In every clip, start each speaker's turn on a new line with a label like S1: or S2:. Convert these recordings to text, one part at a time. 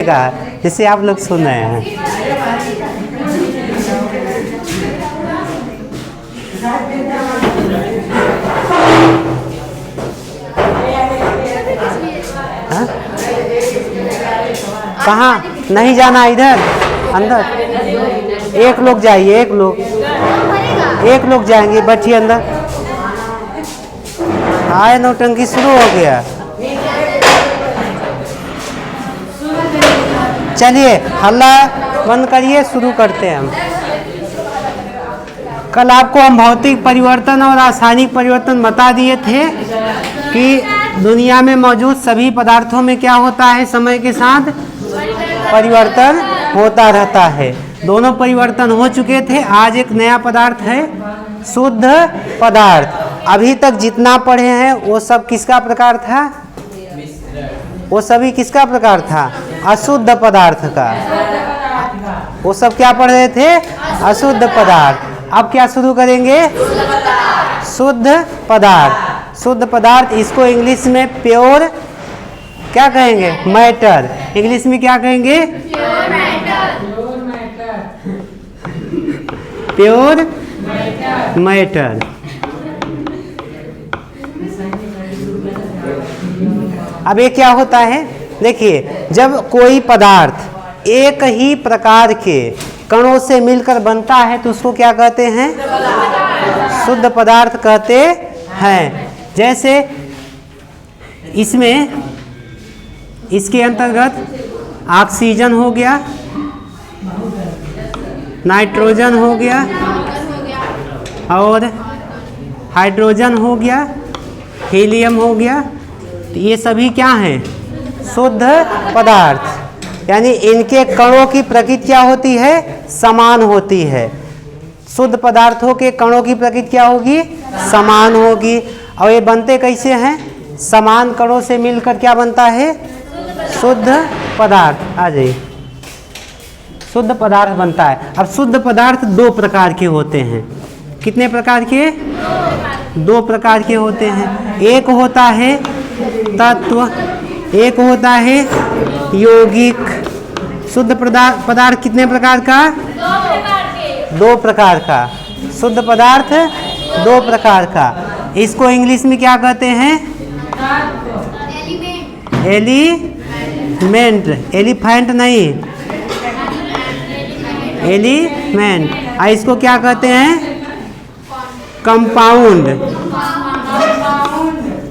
S1: जिसे आप लोग सुन रहे हैं। हाँ? कहाँ नहीं जाना, इधर अंदर एक लोग जाइए, एक लोग जाएंगे, बैठिए अंदर। आए नौटंकी शुरू हो गया। चलिए हल्ला बंद करिए, शुरू करते हैं हम। कल आपको हम भौतिक परिवर्तन और रासायनिक परिवर्तन बता दिए थे कि दुनिया में मौजूद सभी पदार्थों में क्या होता है, समय के साथ परिवर्तन होता रहता है। दोनों परिवर्तन हो चुके थे। आज एक नया पदार्थ है शुद्ध पदार्थ। अभी तक जितना पढ़े हैं वो सब किसका प्रकार था? वो सभी किसका प्रकार था? अशुद्ध पदार्थ का। वो सब क्या पढ़ रहे थे? अशुद्ध पदार्थ। अब क्या शुरू करेंगे? शुद्ध पदार्थ। शुद्ध पदार्थ, इसको इंग्लिश में प्योर क्या कहेंगे? मैटर। इंग्लिश में क्या कहेंगे? Pure matter. अब ये क्या होता है? देखिए, जब कोई पदार्थ एक ही प्रकार के कणों से मिलकर बनता है तो उसको क्या कहते हैं? शुद्ध पदार्थ कहते हैं। जैसे इसमें, इसके अंतर्गत ऑक्सीजन हो गया, नाइट्रोजन हो गया और हाइड्रोजन हो गया, हीलियम हो गया। तो ये सभी क्या हैं? शुद्ध पदार्थ। यानी इनके कणों की प्रकृति क्या होती है? समान होती है। शुद्ध पदार्थों के कणों की प्रकृति क्या होगी? समान होगी। और ये बनते कैसे हैं? समान कणों से मिलकर क्या बनता है? शुद्ध पदार्थ। आ जाइए, शुद्ध पदार्थ बनता है। अब शुद्ध पदार्थ दो प्रकार के होते हैं। कितने प्रकार के? दो प्रकार के होते हैं। एक होता है तत्व, एक होता है यौगिक। शुद्ध पदार्थ कितने प्रकार का? दो प्रकार का। शुद्ध पदार्थ दो प्रकार का। इसको इंग्लिश में क्या कहते हैं? एलिमेंट। एलिफेंट नहीं, एलिमेंट। इसको क्या कहते हैं? कंपाउंड।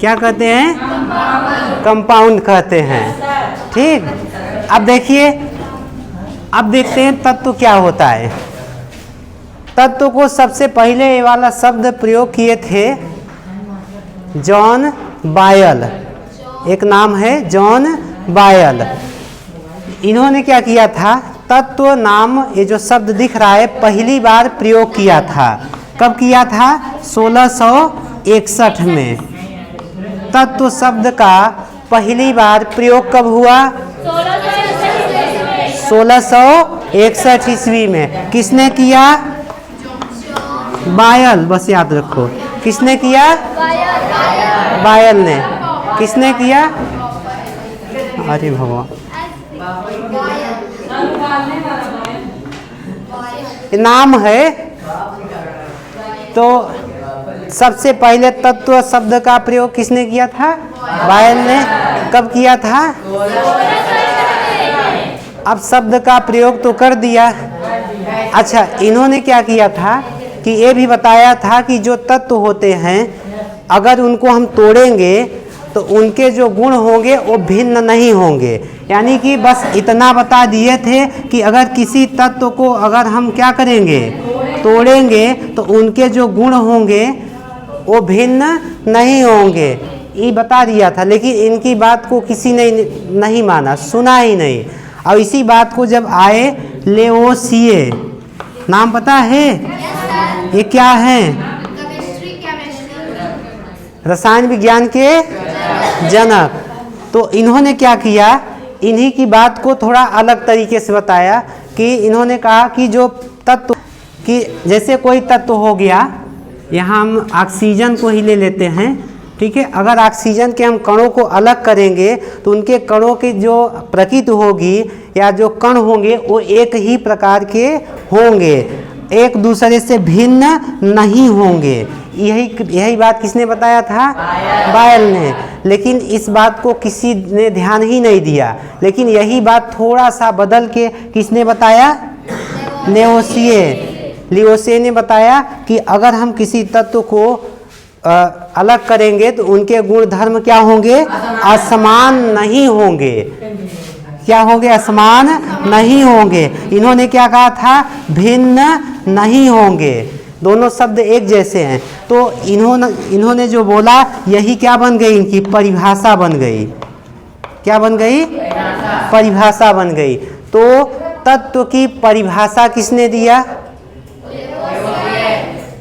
S1: क्या कहते हैं? कंपाउंड कहते हैं। ठीक। अब देखिए, अब देखते हैं तत्व क्या होता है। तत्व को सबसे पहले ये वाला शब्द प्रयोग किए थे जॉन बायल। एक नाम है जॉन बायल। इन्होंने क्या किया था? तत्व नाम, ये जो शब्द दिख रहा है, पहली बार प्रयोग किया था। कब किया था? 1661 में। तत्व शब्द का पहली बार प्रयोग कब हुआ? 1661 ईस्वी में। किसने किया? बायल। बस याद रखो, किसने किया? बायल ने। किसने किया? अरे भगवान, नाम है। तो सबसे पहले तत्व शब्द का प्रयोग किसने किया था? बायल ने। कब किया था? अब शब्द का प्रयोग तो कर दिया। अच्छा, इन्होंने क्या किया था कि ये भी बताया था कि जो तत्व होते हैं, अगर उनको हम तोड़ेंगे तो उनके जो गुण होंगे वो भिन्न नहीं होंगे। यानी कि बस इतना बता दिए थे कि अगर किसी तत्व को अगर हम क्या करेंगे? तोड़ेंगे तो उनके जो गुण होंगे वो भिन्न नहीं होंगे, ये बता दिया था। लेकिन इनकी बात को किसी ने नहीं माना, सुना ही नहीं। और इसी बात को जब आए लेवोसिए, नाम पता है? ये क्या है? रसायन विज्ञान के जनक। तो इन्होंने क्या किया? इन्हीं की बात को थोड़ा अलग तरीके से बताया कि इन्होंने कहा कि जो तत्व, कि जैसे कोई तत्व हो गया, यहाँ हम ऑक्सीजन को ही ले लेते हैं, ठीक है। अगर ऑक्सीजन के हम कणों को अलग करेंगे तो उनके कणों की जो प्रकृति होगी या जो कण होंगे वो एक ही प्रकार के होंगे, एक दूसरे से भिन्न नहीं होंगे। यही बात किसने बताया था? बायल ने। लेकिन इस बात को किसी ने ध्यान ही नहीं दिया। लेकिन यही बात थोड़ा सा बदल के किसने बताया? लिओसिए ने बताया कि अगर हम किसी तत्व को अलग करेंगे तो उनके गुण धर्म क्या होंगे? असमान नहीं होंगे। क्या होंगे? असमान नहीं होंगे। इन्होंने क्या कहा था? भिन्न नहीं होंगे। दोनों शब्द एक जैसे हैं। तो इन्होंने जो बोला यही क्या बन गई? इनकी परिभाषा बन गई। क्या बन गई? परिभाषा बन गई। तो तत्व की परिभाषा किसने दिया?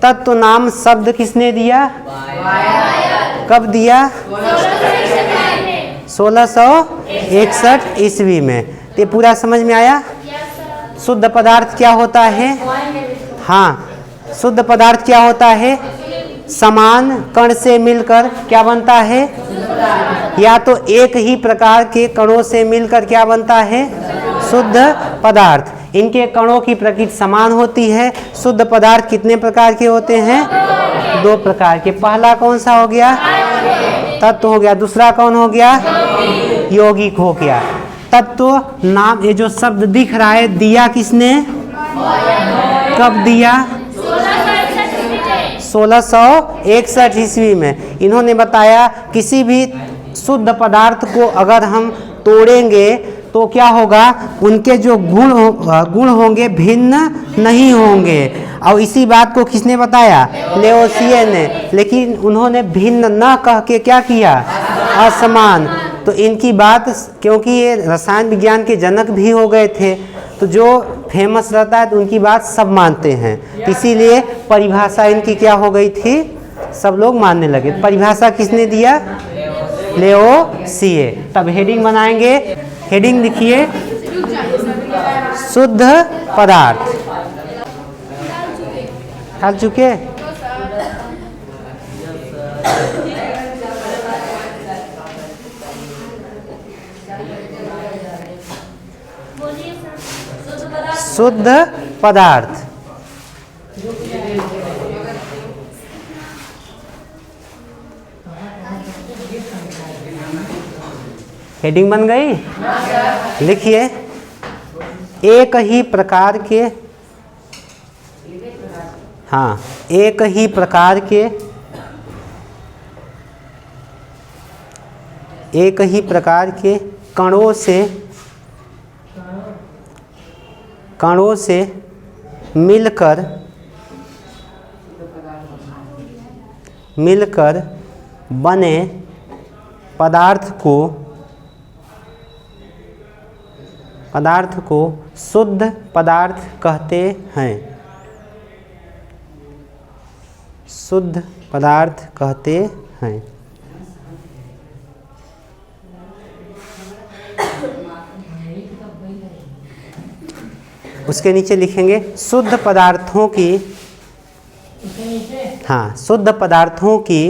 S1: तत्व नाम शब्द किसने दिया? कब दिया? 1661 ईस्वी में। ये पूरा समझ में आया? शुद्ध पदार्थ क्या होता है? हाँ, शुद्ध पदार्थ क्या होता है? समान कण से मिलकर क्या बनता है? या तो एक ही प्रकार के कणों से मिलकर क्या बनता है? शुद्ध पदार्थ। इनके कणों की प्रकृति समान होती है। शुद्ध पदार्थ कितने प्रकार के होते हैं? 2 प्रकार के। पहला कौन सा हो गया? तत्व हो गया। दूसरा कौन हो गया? यौगिक हो गया। तत्व नाम ये जो शब्द दिख रहा है दिया किसने? कब दिया? 1661 ईस्वी में। इन्होंने बताया किसी भी शुद्ध पदार्थ को अगर हम तोड़ेंगे तो क्या होगा? उनके जो गुण होंगे भिन्न नहीं होंगे। और इसी बात को किसने बताया? लिओसिए ने। लेकिन उन्होंने भिन्न न कह के क्या किया? असमान। तो इनकी बात, क्योंकि ये रसायन विज्ञान के जनक भी हो गए थे, तो जो फेमस रहता है तो उनकी बात सब मानते हैं। इसीलिए परिभाषा इनकी क्या हो गई थी? सब लोग मानने लगे। परिभाषा किसने दिया? लिओसिए। तब हेडिंग बनाएंगे। हेडिंग लिखिए, शुद्ध पदार्थ। डाल चुके? शुद्ध पदार्थ। हेडिंग बन गई? लिखिए, एक ही प्रकार के, हाँ, एक ही प्रकार के, एक ही प्रकार के कणों से मिलकर बने पदार्थ को शुद्ध पदार्थ कहते हैं। शुद्ध पदार्थ कहते हैं। उसके नीचे लिखेंगे शुद्ध पदार्थों की, हाँ, शुद्ध पदार्थों की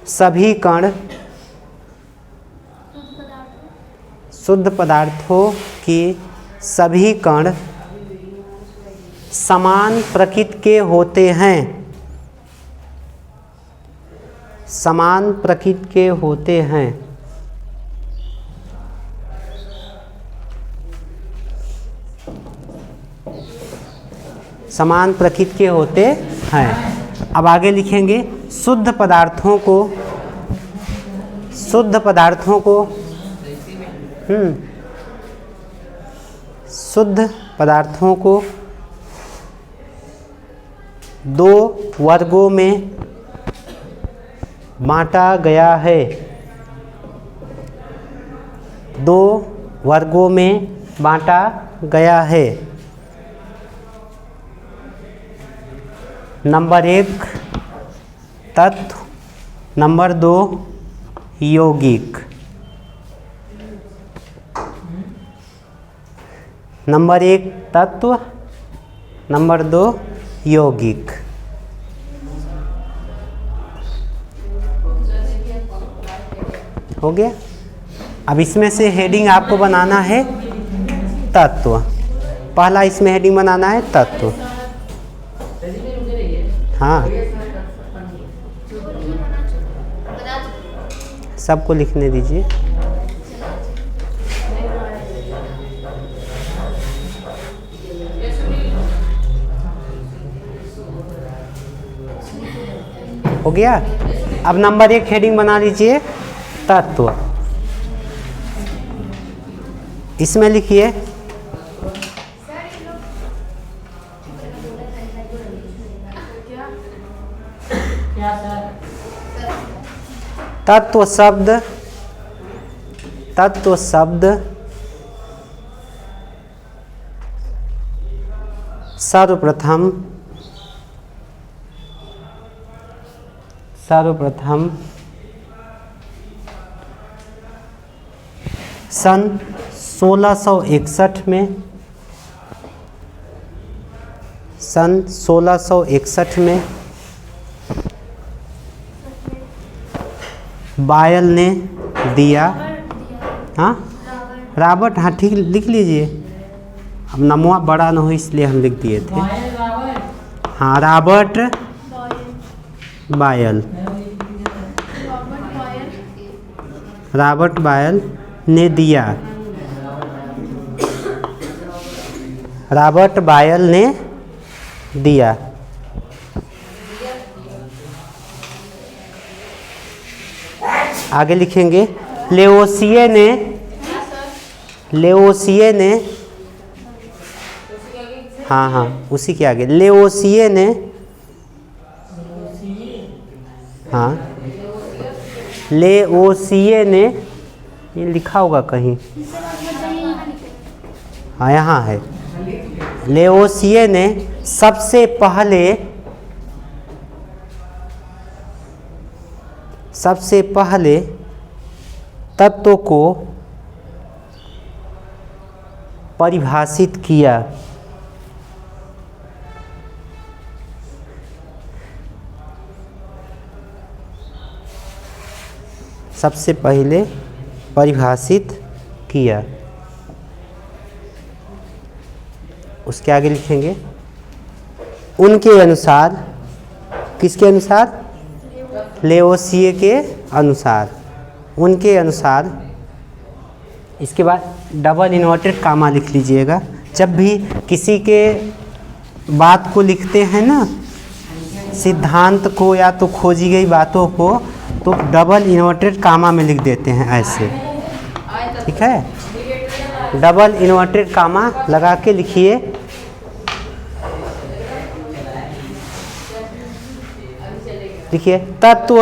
S1: सभी कण, शुद्ध पदार्थों की सभी कण समान प्रकृति के होते हैं। समान प्रकृति के होते हैं। समान प्रकृति के होते हैं। अब आगे लिखेंगे शुद्ध पदार्थों को शुद्ध पदार्थों को 2 वर्गों में बांटा गया है। 2 वर्गों में बांटा गया है। नंबर 1 तत्व, नंबर 2 यौगिक। नंबर 1 तत्व, नंबर 2 यौगिक। हो गया। अब इसमें से हेडिंग आपको बनाना है तत्व। पहला इसमें हेडिंग बनाना है तत्व। हाँ, सबको लिखने दीजिए। हो गया। अब नंबर 1 हेडिंग बना लीजिए तत्व। इसमें लिखिए तत्व शब्द, तत्व शब्द सर्वप्रथम सन 1661 में, सन 1661 में बायल ने दिया। हाँ, रॉबर्ट, हाँ ठीक लिख लीजिए। अब नमवा बड़ा न हो इसलिए हम लिख दिए थे। हाँ, रॉबर्ट बायल, रॉबर्ट बायल ने दिया, रॉबर्ट बायल ने दिया। आगे लिखेंगे लेओसिए ने, लेओसिए ने, हाँ हाँ उसी के आगे लेओसिए ने, हाँ लेओसिए ने, ये लिखा होगा कहीं, हाँ यहाँ है। लेओसिए ने सबसे पहले तत्व को परिभाषित किया। सबसे पहले परिभाषित किया। उसके आगे लिखेंगे उनके अनुसार, किसके अनुसार? लेओसिए के अनुसार, उनके अनुसार। इसके बाद डबल इन्वर्टेड कामा लिख लीजिएगा। जब भी किसी के बात को लिखते हैं ना, सिद्धांत को या तो खोजी गई बातों को, तो डबल इन्वर्टेड कामा में लिख देते हैं ऐसे, ठीक है। डबल इन्वर्टेड कामा लगा के लिखिए। देखिए तत्व,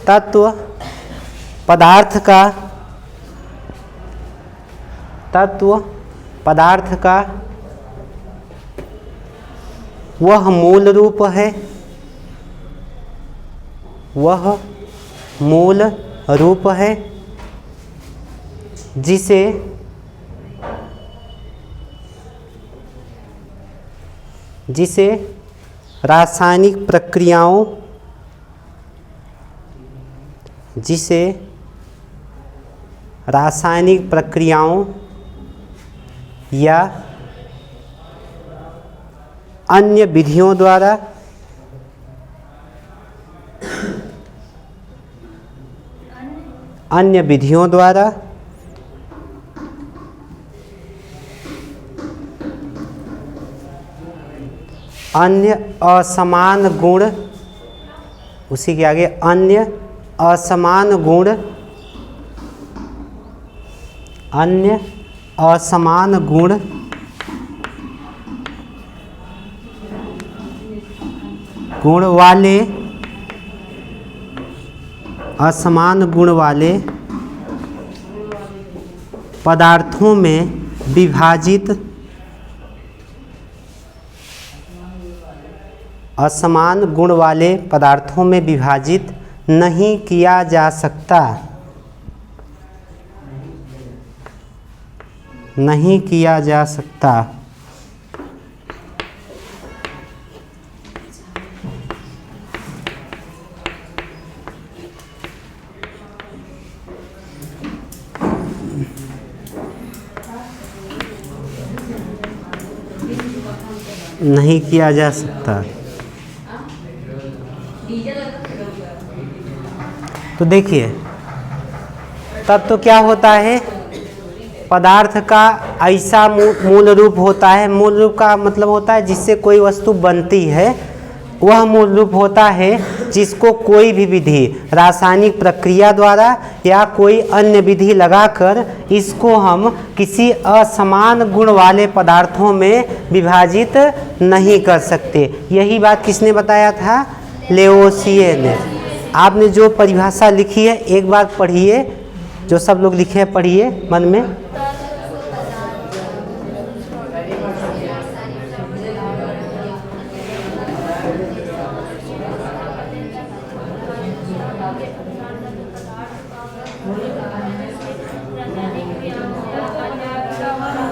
S1: तत्व पदार्थ का, तत्व पदार्थ का वह मूल रूप है, वह मूल रूप है जिसे रासायनिक प्रक्रियाओं, जिसे रासायनिक प्रक्रियाओं या अन्य विधियों द्वारा अन्य विधियों द्वारा अन्य असमान गुण, उसी के आगे अन्य असमान गुण, अन्य असमान गुण गुण वाले, असमान गुण वाले पदार्थों में विभाजित, असमान गुण वाले पदार्थों में विभाजित नहीं किया जा सकता, नहीं किया जा सकता। नहीं किया जा सकता। तो देखिए तत्व क्या होता है, पदार्थ का ऐसा मूल रूप होता है, मूल रूप का मतलब होता है जिससे कोई वस्तु बनती है, वह मूल रूप होता है जिसको कोई भी विधि रासायनिक प्रक्रिया द्वारा या कोई अन्य विधि लगाकर इसको हम किसी असमान गुण वाले पदार्थों में विभाजित नहीं कर सकते। यही बात किसने बताया था, लेओसिये ने। आपने जो परिभाषा लिखी है एक बार पढ़िए, जो सब लोग लिखे हैं पढ़िए मन में।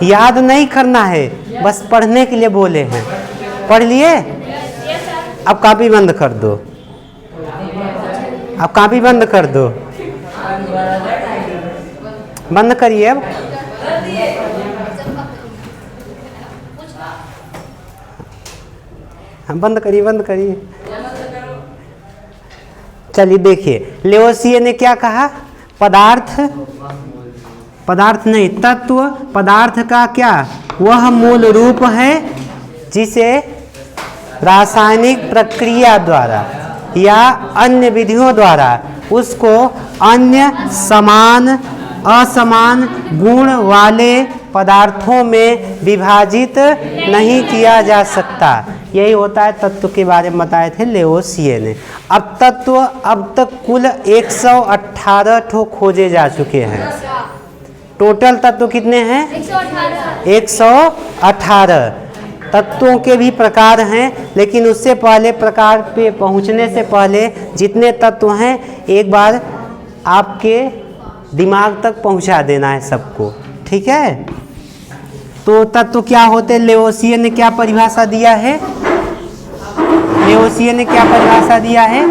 S1: याद नहीं करना है, बस पढ़ने के लिए बोले हैं। पढ़ लिए? अब कॉपी बंद कर दो, अब कॉपी बंद कर दो, बंद करिए अब। बंद करिए, बंद करिए। चलिए देखिए, लेओसिये ने क्या कहा, पदार्थ नहीं, तत्व पदार्थ का क्या, वह मूल रूप है जिसे रासायनिक प्रक्रिया द्वारा या अन्य विधियों द्वारा उसको अन्य समान असमान गुण वाले पदार्थों में विभाजित नहीं किया जा सकता। यही होता है तत्व के बारे में बताए थे लेओसिये ने। अब तत्व अब तक कुल 118 ठो खोजे जा चुके हैं। टोटल तत्व कितने हैं, 118। तत्वों के भी प्रकार हैं, लेकिन उससे पहले प्रकार पे पहुंचने से पहले जितने तत्व हैं एक बार आपके दिमाग तक पहुंचा देना है सबको, ठीक है। तो तत्व क्या होते, लेओसिये ने क्या परिभाषा दिया है, लेओसिये ने क्या परिभाषा दिया है,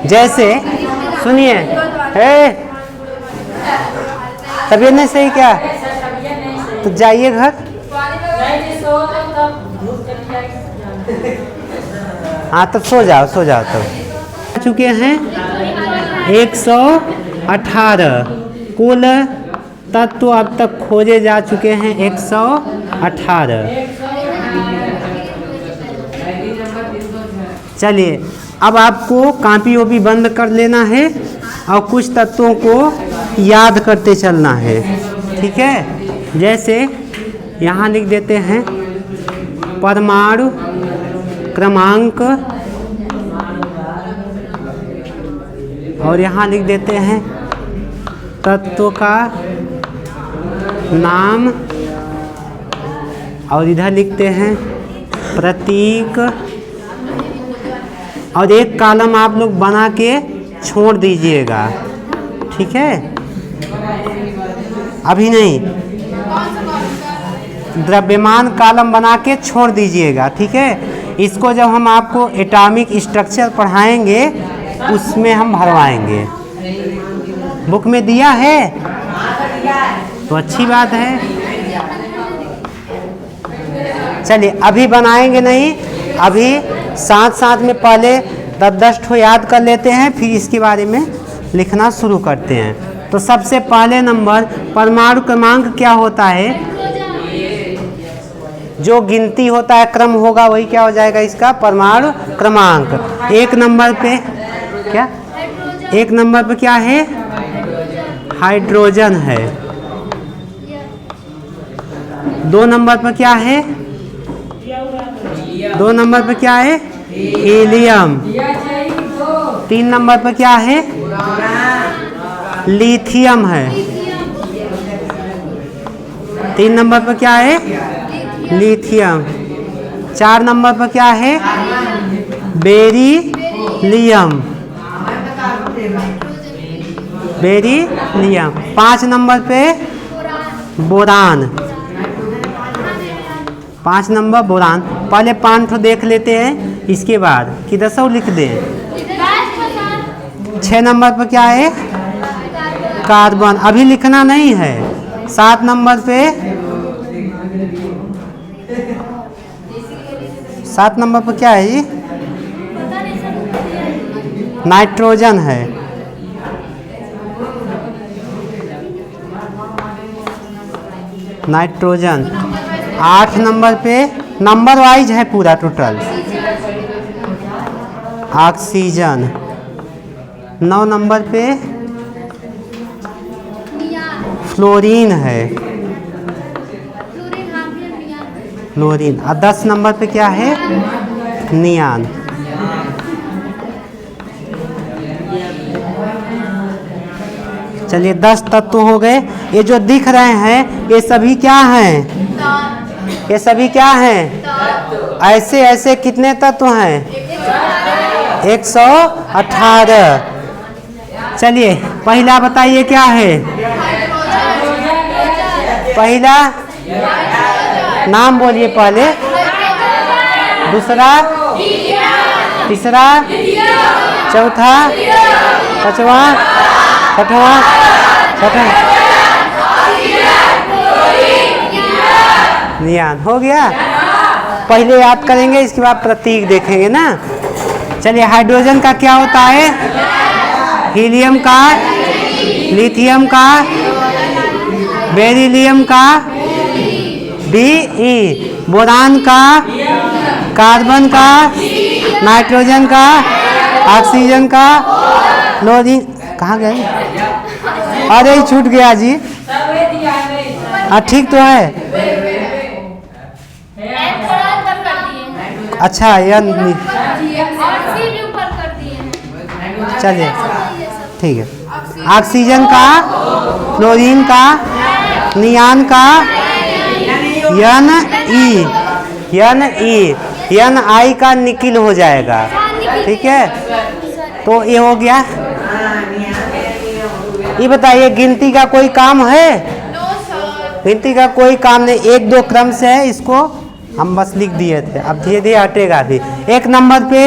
S1: जैसे सुनिए, तबीयत नहीं सही क्या, तो जाइए घर। हाँ तब सो जाओ तब। चुके हैं 118 कुल तत्व अब तक खोजे जा चुके हैं 118। चलिए अब आपको कॉपी वॉपी बंद कर लेना है और कुछ तत्वों को याद करते चलना है, ठीक है। जैसे यहाँ लिख देते हैं परमाणु क्रमांक, और यहाँ लिख देते हैं तत्व का नाम, और इधर लिखते हैं प्रतीक, और एक कॉलम आप लोग बना के छोड़ दीजिएगा, ठीक है। अभी नहीं, द्रव्यमान कॉलम बना के छोड़ दीजिएगा, ठीक है। इसको जब हम आपको एटॉमिक स्ट्रक्चर पढ़ाएंगे उसमें हम भरवाएंगे। बुक में दिया है तो अच्छी बात है। चलिए अभी बनाएंगे नहीं, अभी साथ साथ में पहले 10 ठो याद कर लेते हैं, फिर इसके बारे में लिखना शुरू करते हैं। तो सबसे पहले नंबर परमाणु क्रमांक क्या होता है, जो गिनती होता है क्रम होगा वही क्या हो जाएगा इसका परमाणु क्रमांक। एक नंबर पे क्या, एक नंबर पे क्या है, हाइड्रोजन है। 2 नंबर पर क्या है, 2 नंबर पर क्या है, हीलियम। 3 नंबर पर क्या है, लिथियम है। 3 नंबर पर क्या है, लिथियम। 4 नंबर पर क्या है, बेरिलियम, बेरिलियम। 5 नंबर पे बोरान, 5 नंबर बोरान। पहले 5 ठो देख लेते हैं इसके बाद कि 10 लिख दें? 6 नंबर पर क्या है? कार्बन। अभी लिखना नहीं है। 7 नंबर पे 7 नंबर पर क्या है? नाइट्रोजन है। नाइट्रोजन। 8 नंबर पे नंबर वाइज है पूरा टोटल। ऑक्सीजन। 9 नंबर पे फ्लोरीन है। फ्लोरीन। और 10 नंबर पे क्या है? नियान। चलिए 10 तत्व हो गए। ये जो दिख रहे हैं ये सभी क्या हैं? ये सभी क्या हैं? ऐसे ऐसे कितने तत्व हैं? 118। चलिए पहला बताइए क्या है? पहला नाम बोलिए पहले। दूसरा, तीसरा, चौथा, पांचवा, छठवा, नियान। हो गया। पहले याद करेंगे, इसके बाद प्रतीक देखेंगे ना। चलिए हाइड्रोजन का क्या होता है? हीलियम का, लिथियम का, बेरिलियम का, Be। बोरान का, कार्बन का, नाइट्रोजन का, ऑक्सीजन का, फ्लोरीन। कहाँ गए? अरे छूट गया जी। हाँ ठीक तो है। अच्छा चलिए ठीक है। ऑक्सीजन का, फ्लोरीन का, नियान का, NI का निकिल हो जाएगा। ठीक है, तो ये हो गया। ये बताइए गिनती का कोई काम है? गिनती का कोई काम नहीं। 1-2 क्रम से है, इसको हम बस लिख दिए थे। अब धीरे धीरे हटेगा भी। 1 नंबर पे,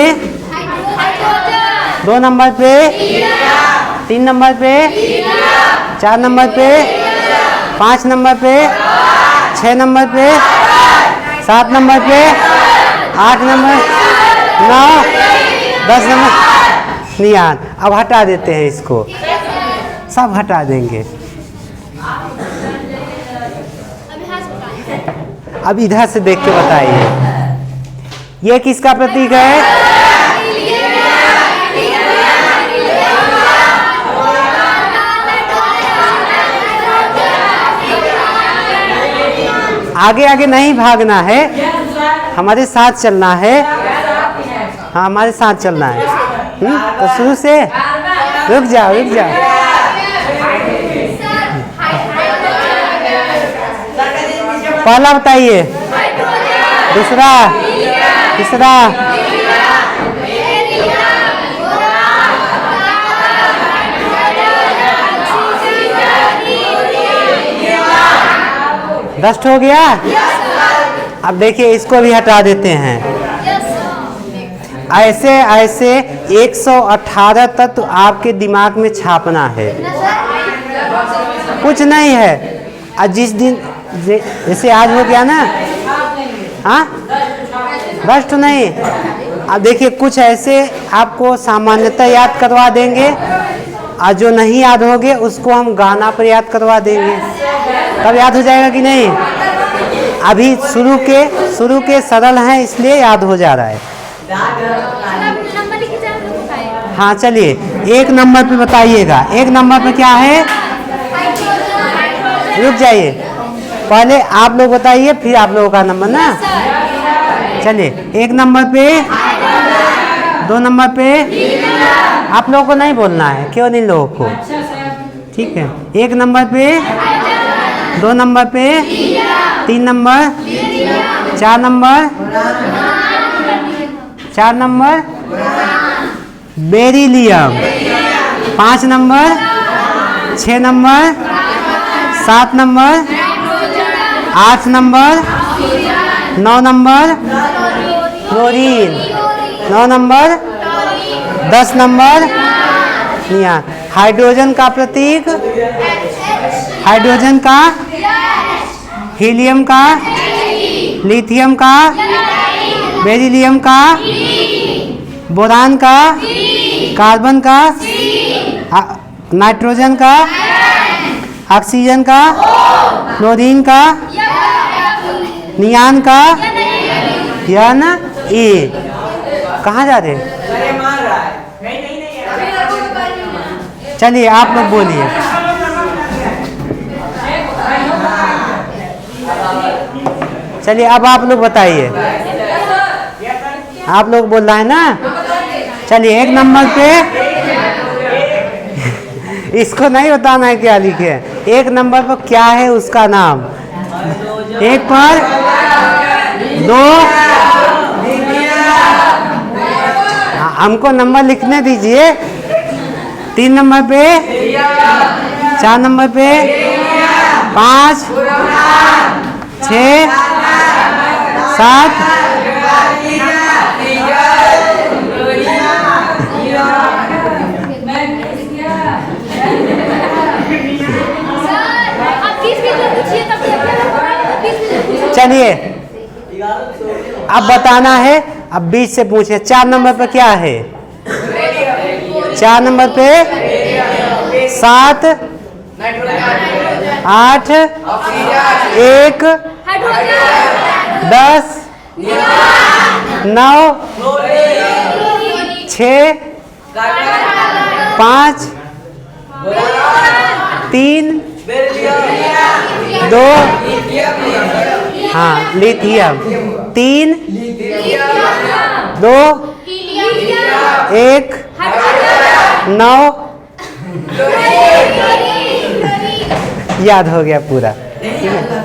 S1: 2 नंबर पे, 3 नंबर पे, 4 नंबर पे, 5 नंबर पे, 6 नंबर पे, 7 नंबर पे, 8 नंबर, 9, 10 नंबर नियान। अब हटा देते हैं इसको, सब हटा देंगे। अब इधर से देख के बताइए ये किसका प्रतीक है? आगे आगे नहीं भागना है, हमारे साथ चलना है। हाँ हमारे साथ चलना है। तो शुरू से रुक जाओ रुक जाओ। पहला बताइए, दूसरा, तीसरा, डस्ट हो गया। अब देखिए इसको भी हटा देते हैं। ऐसे ऐसे 118 तत्व आपके दिमाग में छापना है, कुछ नहीं है। और जिस दिन जैसे आज हो गया ना, हाँ डस्ट नहीं। अब देखिए कुछ ऐसे आपको सामान्यतः याद करवा देंगे, और जो नहीं याद होंगे उसको हम गाना पर याद करवा देंगे, तब याद हो जाएगा कि नहीं। अभी शुरू के सरल हैं इसलिए याद हो जा रहा है। हाँ चलिए 1 नंबर पे बताइएगा। 1 नंबर पे क्या है? रुक जाइए, पहले आप लोग बताइए फिर आप लोगों का नंबर ना। चलिए 1 नंबर पे, 2 नंबर पे आप लोगों को नहीं बोलना है, केवल इन लोगों को। ठीक है, 1 नंबर पे, 2 नंबर पे, 3 number, 4 number, 4 number beryllium, 5 number, 6 number, 7 number, 8 number, 9 number fluorine, 9 number 10 number neon. Hydrogen का प्रतीक, हाइड्रोजन का, हीलियम का, लिथियम का, बेरिलियम का, बोरान का, कार्बन का, नाइट्रोजन का, ऑक्सीजन का, क्लोरीन का, नियॉन का, यन ए। कहाँ जा रहे? चलिए आप लोग बोलिए। चलिए अब आप लोग बताइए। आप लोग बोल रहे हैं ना? चलिए 1 नंबर पे इसको नहीं बताना है क्या लिखे। 1 नंबर पर क्या है उसका नाम? 1 पर 2, हमको नंबर लिखने दीजिए। 3 नंबर पे, 4 नंबर पे, 5, 6, 7, चलिए अब बताना है। अब बीच से पूछे 4 नंबर पे क्या है? 4 नंबर पे 7, 8, 1, 10, 9, 6, 5, 3, 2, हाँ लिथियम, 3, 2, 1, 9, याद हो गया पूरा। ठीक है,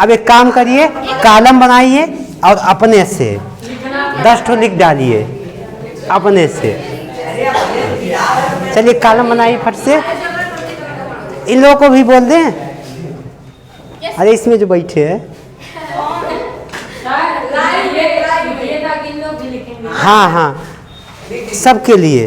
S1: अब एक काम करिए, कॉलम बनाइए और अपने से 10 ठो लिख डालिए अपने से। चलिए कॉलम बनाइए फट से। इन लोगों को भी बोल दें। अरे इसमें जो बैठे हैं, हाँ हाँ सबके लिए।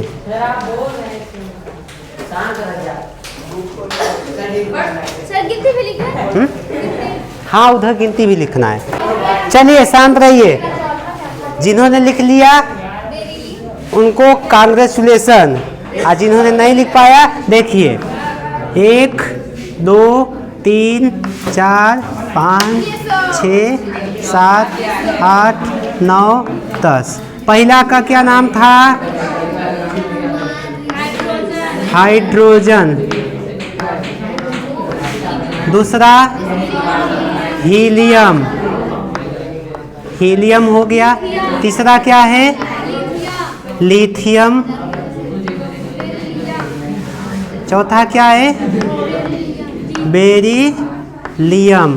S1: हाँ उधर गिनती भी लिखना है। चलिए शांत रहिए। जिन्होंने लिख लिया उनको कांग्रेचुलेसन, और जिन्होंने नहीं लिख पाया देखिए 1, 2, 3, 4, 5, 6, 7, 8, 9, 10। पहला का क्या नाम था? हाइड्रोजन। दूसरा हीलियम, हीलियम हो गया। तीसरा क्या है? लिथियम। चौथा क्या है? बेरिलियम।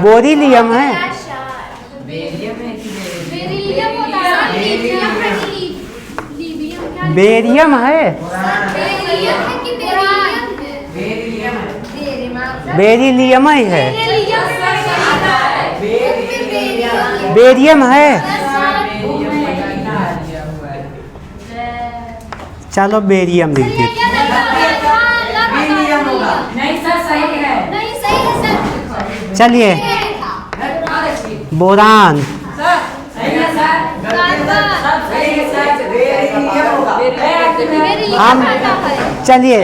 S1: बोरिलियम है, बेरियम है, बेरिलियम ही है, बेरियम है। चलो बेरियम लिख दिए। चलिए बोरान, हम चलिए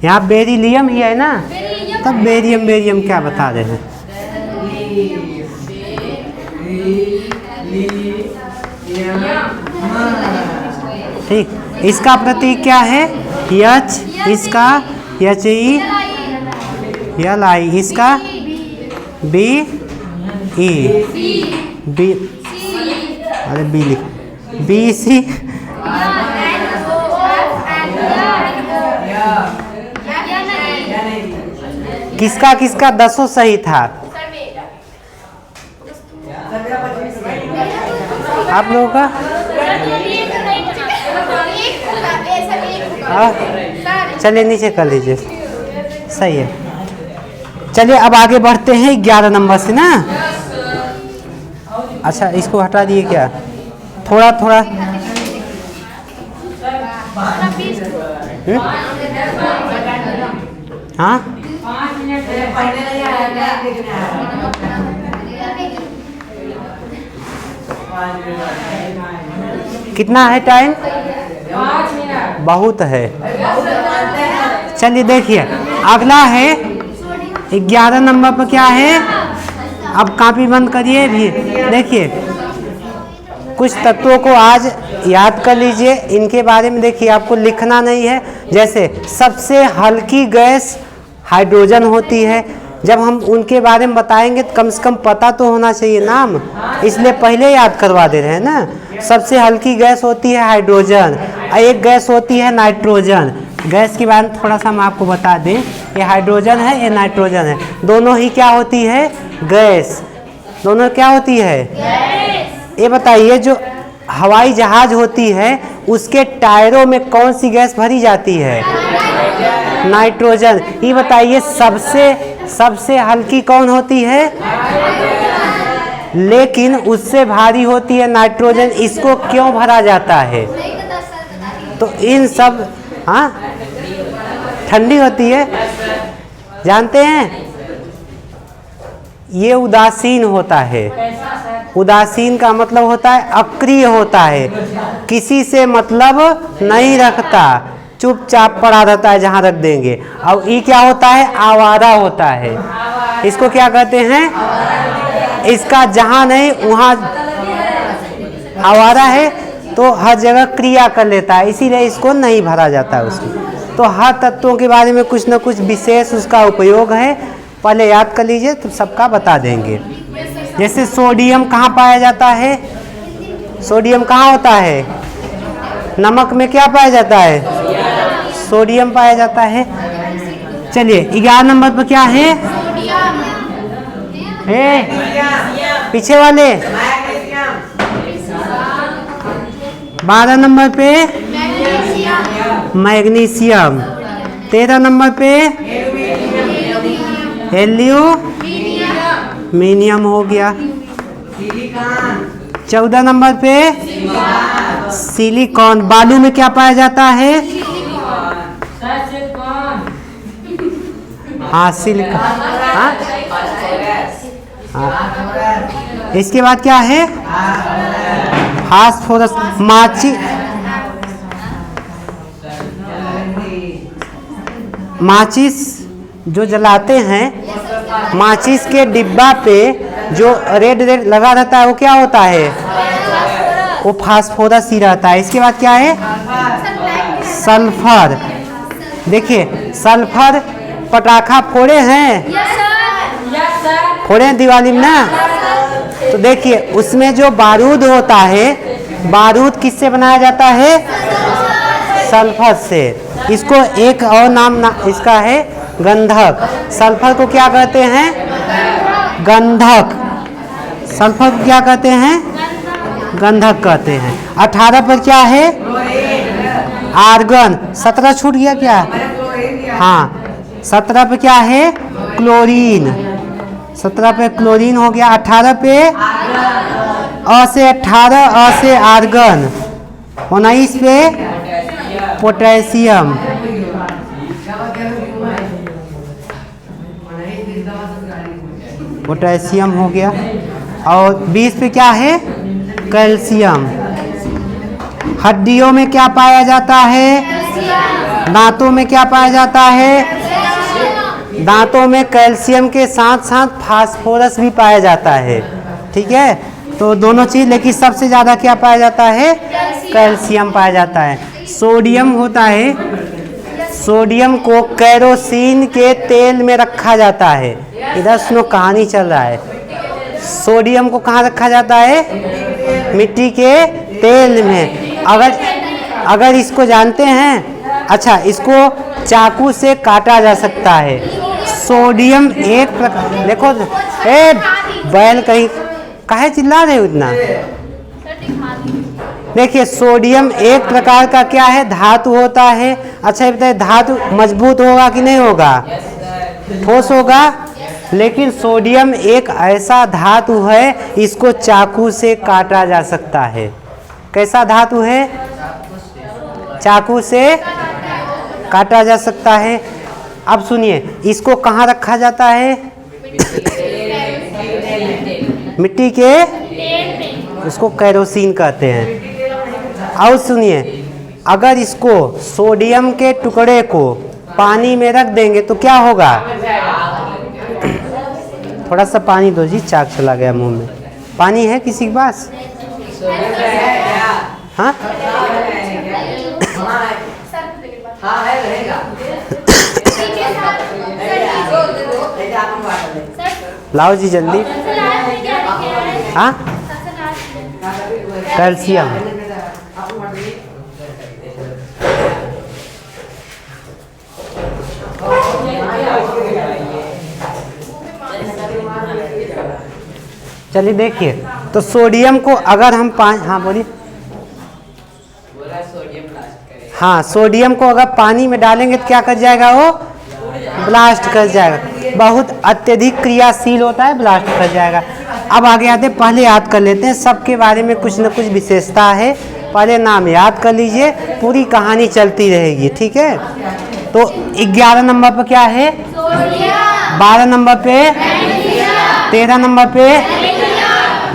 S1: यहाँ बेरिलियम ही है ना, तब बेरियम बेरियम क्या बता रहे हैं। ठीक, इसका प्रतीक क्या है? H, इसका HE, Li, इसका BE, B अरे बी लिख, बी सी किसका किसका 10 सही था? आप लोगों का? चलिए नीचे कर लीजिए, सही है। चलिए अब आगे बढ़ते हैं 11 नंबर से ना। अच्छा इसको हटा दिए क्या, थोड़ा थोड़ा। हाँ कितना है टाइम? बहुत है। चलिए देखिए अगला है 11 नंबर पर क्या है। अब कॉपी बंद करिए भी। देखिए कुछ तत्वों को आज याद कर लीजिए, इनके बारे में देखिए, आपको लिखना नहीं है। जैसे सबसे हल्की गैस हाइड्रोजन होती है। जब हम उनके बारे में बताएंगे तो कम से कम पता तो होना चाहिए नाम, इसलिए पहले याद करवा दे रहे हैं ना। सबसे हल्की गैस होती है हाइड्रोजन, एक गैस होती है नाइट्रोजन। गैस के बारे में थोड़ा सा हम आपको बता दें, ये हाइड्रोजन है, ये नाइट्रोजन है, दोनों ही क्या होती है? गैस। दोनों क्या होती है? ये बताइए जो हवाई जहाज होती है उसके टायरों में कौन सी गैस भरी जाती है? नाइट्रोजन। ये बताइए सबसे हल्की कौन होती है? लेकिन उससे भारी होती है नाइट्रोजन। इसको क्यों भरा जाता है? तो इन सब, हाँ ठंडी होती है, जानते हैं। ये उदासीन होता है। उदासीन का मतलब होता है अक्रिय होता है, किसी से मतलब नहीं रखता, चुपचाप पड़ा रहता है जहाँ रख देंगे। और ये क्या होता है? आवारा होता है। इसको क्या कहते हैं? इसका जहाँ नहीं वहाँ आवारा है, तो हर जगह क्रिया कर लेता है, इसीलिए इसको नहीं भरा जाता है उसकी। तो हर तत्वों के बारे में कुछ न कुछ विशेष उसका उपयोग है, पहले याद कर लीजिए तो सबका बता देंगे। जैसे सोडियम कहाँ पाया जाता है? सोडियम कहाँ होता है? नमक में क्या पाया जाता है? सोडियम पाया जाता है। चलिए 11 नंबर पर क्या है? पीछे वाले 12 नंबर पे मैग्नीशियम, 13 नंबर पे एल्यूमिनियम हो गया, 14 नंबर पे सिलिकॉन। बालू में क्या पाया जाता है? हाँ सिलिकॉन। हाँ इसके बाद क्या है? फास्फोरस। माचिस जो जलाते हैं, माचिस के डिब्बा पे जो रेड रेड लगा रहता है वो क्या होता है? वो फास्फोरस ही रहता है। इसके बाद क्या है? सल्फर। देखिए सल्फर पटाखा फोड़े हैं, फोड़े हैं दिवाली में ना। तो देखिए उसमें जो बारूद होता है, बारूद किससे बनाया जाता है? सल्फर से। इसको एक और नाम इसका है गंधक। सल्फर को क्या कहते हैं? गंधक। सल्फर को क्या कहते हैं? गंधक कहते हैं। 18 पर क्या है? आर्गन। 17 छूट गया क्या? हाँ 17 पे क्या है? क्लोरीन। 17 पे क्लोरीन हो गया। 18 पे अ से 18, अ से आर्गन। 19 पे पोटेशियम। पोटेशियम हो गया। और 20 पे क्या है? कैल्शियम। हड्डियों में क्या पाया जाता है? दांतों में क्या पाया जाता है? दांतों में कैल्शियम के साथ साथ फास्फोरस भी पाया जाता है। ठीक है, तो दोनों चीज, लेकिन सबसे ज़्यादा क्या पाया जाता है? कैल्शियम पाया जाता है। सोडियम होता है, सोडियम को केरोसिन के तेल में रखा जाता है। इधर सुनो कहानी चल रहा है। सोडियम को कहाँ रखा जाता है? मिट्टी के तेल में। अगर इसको जानते हैं, अच्छा, इसको चाकू से काटा जा सकता है। सोडियम एक प्रकार, देखो बैल कहीं काहे चिल्ला रहे हो इतना। देखिए सोडियम एक प्रकार का क्या है, धातु होता है। अच्छा ये बताइए धातु मजबूत होगा कि नहीं होगा, ठोस होगा। लेकिन सोडियम एक ऐसा धातु है, इसको चाकू से काटा जा सकता है। कैसा धातु है, चाकू से काटा जा सकता है। अब सुनिए, इसको कहाँ रखा जाता है, मिट्टी के, उसको केरोसिन कहते हैं। और सुनिए, अगर इसको सोडियम के टुकड़े को पानी में रख देंगे तो क्या होगा, थोड़ा सा पानी दो जी, चाक चला गया मुंह में। पानी है किसी के पास? हाँ लाओ जी जल्दी। हाँ कैल्शियम। चलिए देखिए, तो सोडियम को अगर हम हाँ बोलिए। हाँ सोडियम को अगर पानी में डालेंगे तो क्या कर जाएगा, वो ब्लास्ट कर जाएगा। बहुत अत्यधिक क्रियाशील होता है, ब्लास्ट कर जाएगा। अब आगे आते, पहले याद कर लेते हैं, सबके बारे में कुछ न कुछ विशेषता है। पहले नाम याद कर लीजिए, पूरी कहानी चलती रहेगी, ठीक है। तो 11 नंबर पर क्या है, 12 नंबर पे, 13 नंबर पे,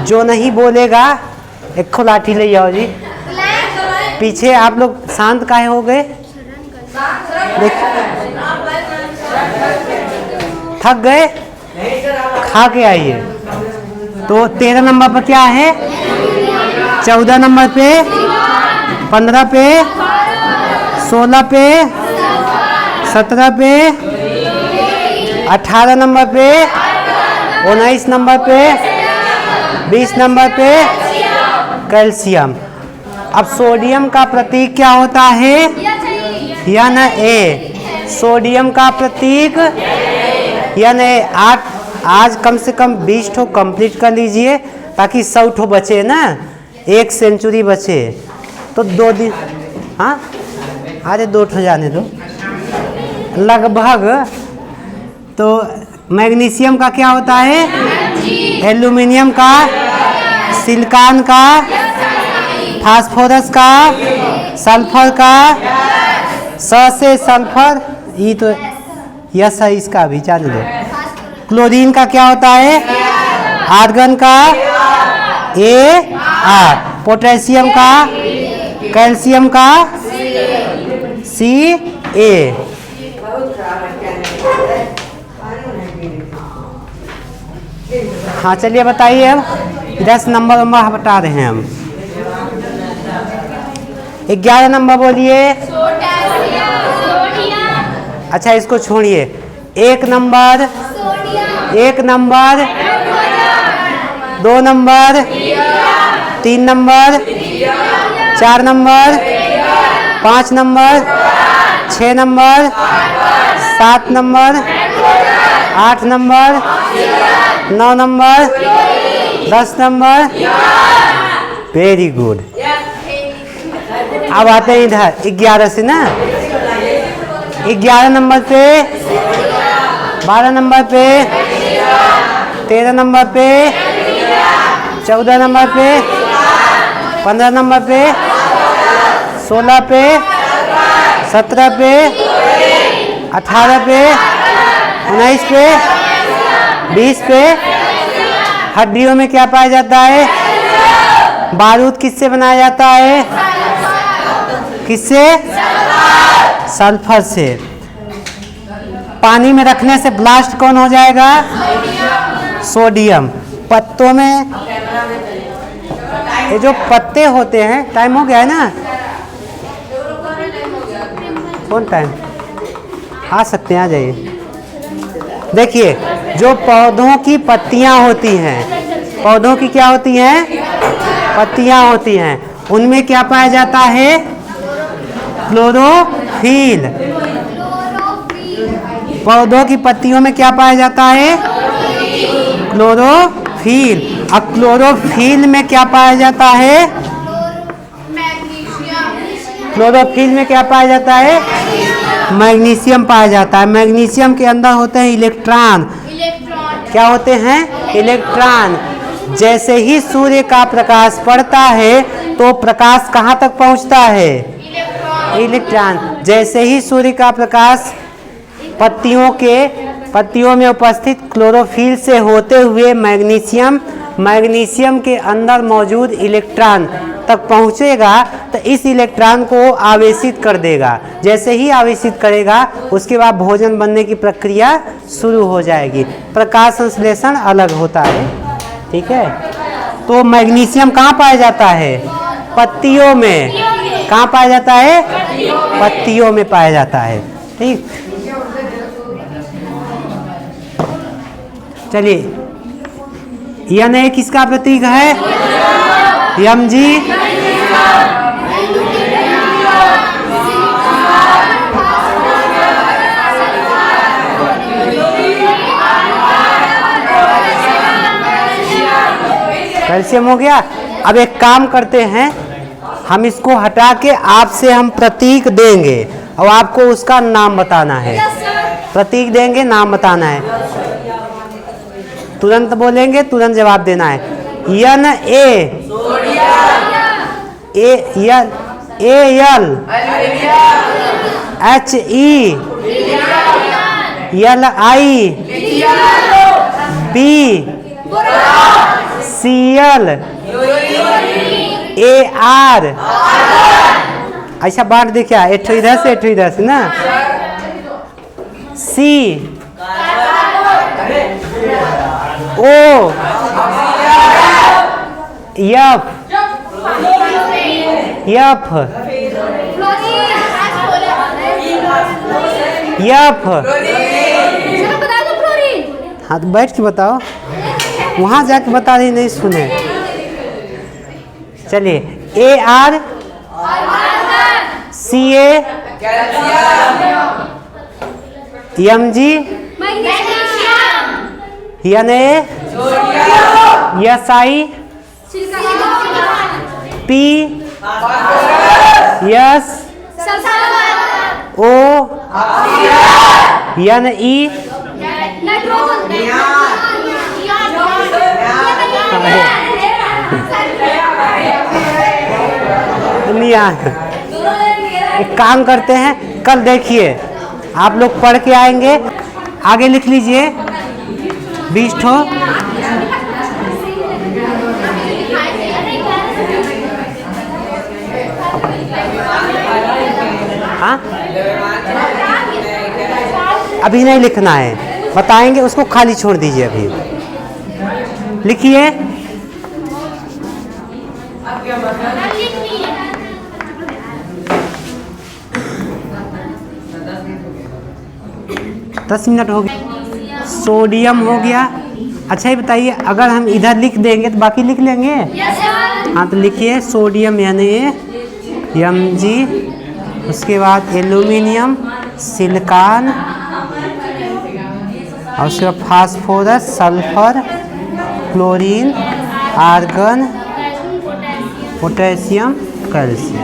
S1: जो नहीं बोलेगा एक खो लाठी ले जाओ जी। पीछे आप लोग शांत काहे हो गए, थक गए, खा के आइए। तो 13 नंबर पर क्या है, 14 नंबर पे, 15 पे, 16 पे, 17 पे, 18 नंबर पे, 19 नंबर पे, 20 नंबर पे कैल्शियम। अब सोडियम का प्रतीक क्या होता है, Na। सोडियम का प्रतीक Na। आज कम से कम 20 ठो कंप्लीट कर लीजिए, ताकि 100 ठो बचे ना, 1 सेंचुरी बचे तो 2 दिन। हाँ अरे 2 ठो जाने दो लगभग। तो मैग्नीशियम का क्या होता है, एल्यूमिनियम का, सिलिकॉन का, फास्फोरस का, सल्फर का, स से सल्फर, ये तो यस है, इसका भी जाने दो। क्लोरीन का क्या होता है, आर्गन का, Ar। पोटेशियम का, कैल्शियम का, Ca। हाँ चलिए बताइए, अब 10 नंबर हटा रहे हैं हम। 11 नंबर बोलिए। अच्छा इसको छोड़िए, 1 number, 1 number, 2 number, 3 number, 4 number, 5 number, 6 number, 7 number, 8 number, 9 number, 10 number. Very good. अब आते हैं इधर 11 से ना, 11 नंबर पे, 12 नंबर पे, 13 नंबर पे, 14 नंबर पे, 15 नंबर पे, 16 पे, 17 पे, 18 पे, 19 पे, 20 पे। हड्डियों में क्या पाया जाता है, बारूद किससे बनाया जाता है, किससे, सल्फर से। पानी में रखने से ब्लास्ट कौन हो जाएगा, सोडियम। पत्तों में, ये जो पत्ते होते हैं, टाइम हो गया है ना, कौन टाइम, आ सकते हैं, आ जाइए। देखिए जो पौधों की पत्तियां होती हैं, पौधों की क्या होती हैं, पत्तियां होती हैं, उनमें क्या पाया जाता है? क्लोरोफिल। पौधों की पत्तियों में क्या पाया जाता है? क्लोरोफिल। अब क्लोरोफिल में क्या पाया जाता है? क्लोरोफिल में क्या पाया जाता है? मैग्नीशियम पाया जाता है। मैग्नीशियम के अंदर होते हैं इलेक्ट्रॉन। क्या होते हैं? इलेक्ट्रॉन। जैसे ही सूर्य का प्रकाश पड़ता है तो प्रकाश कहाँ तक पहुँचता है? इलेक्ट्रॉन। जैसे ही सूर्य का प्रकाश पत्तियों में उपस्थित क्लोरोफिल से होते हुए मैग्नीशियम के अंदर मौजूद इलेक्ट्रॉन तक पहुंचेगा तो इस इलेक्ट्रॉन को आवेशित कर देगा। जैसे ही आवेशित करेगा उसके बाद भोजन बनने की प्रक्रिया शुरू हो जाएगी। प्रकाश संश्लेषण अलग होता है, ठीक है। तो मैग्नीशियम कहाँ पाया जाता है? पत्तियों में। कहाँ पाया जाता है? पत्तियों में पाया जाता है, ठीक। चलिए, Na किसका प्रतीक है? Mg। कैल्शियम हो गया। अब एक काम करते हैं, हम इसको हटा के आपसे हम प्रतीक देंगे और आपको उसका नाम बताना है। प्रतीक देंगे, नाम बताना है। तुरंत बोलेंगे, तुरंत जवाब देना है। Na, Al, He, Li, Bcl, Ar। ऐसा बांट दे क्या? एक इधर से एक इधर से ना। C, O, F, हाँ तो बैठ के बताओ, वहाँ जाके बता रही, नहीं सुने। चलिए, AR, CA, Mg, Na, Si, P, S, O, Ne, एक काम करते हैं, कल देखिए आप लोग पढ़ के आएंगे, आगे लिख लीजिए 20 ठो। हाँ, अभी नहीं लिखना है, बताएंगे उसको, खाली छोड़ दीजिए। अभी लिखिए। दस मिनट हो गए। सोडियम हो गया। अच्छा ये बताइए, अगर हम इधर लिख देंगे तो बाकी लिख लेंगे? हाँ तो लिखिए सोडियम Mg, उसके बाद एल्यूमिनियम, सिलिकॉन, और उसके बाद phosphorus, sulphur, chlorine, argon, potassium, calcium.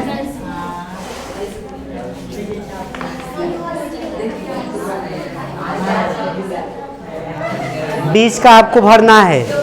S1: बीच का आपको भरना है।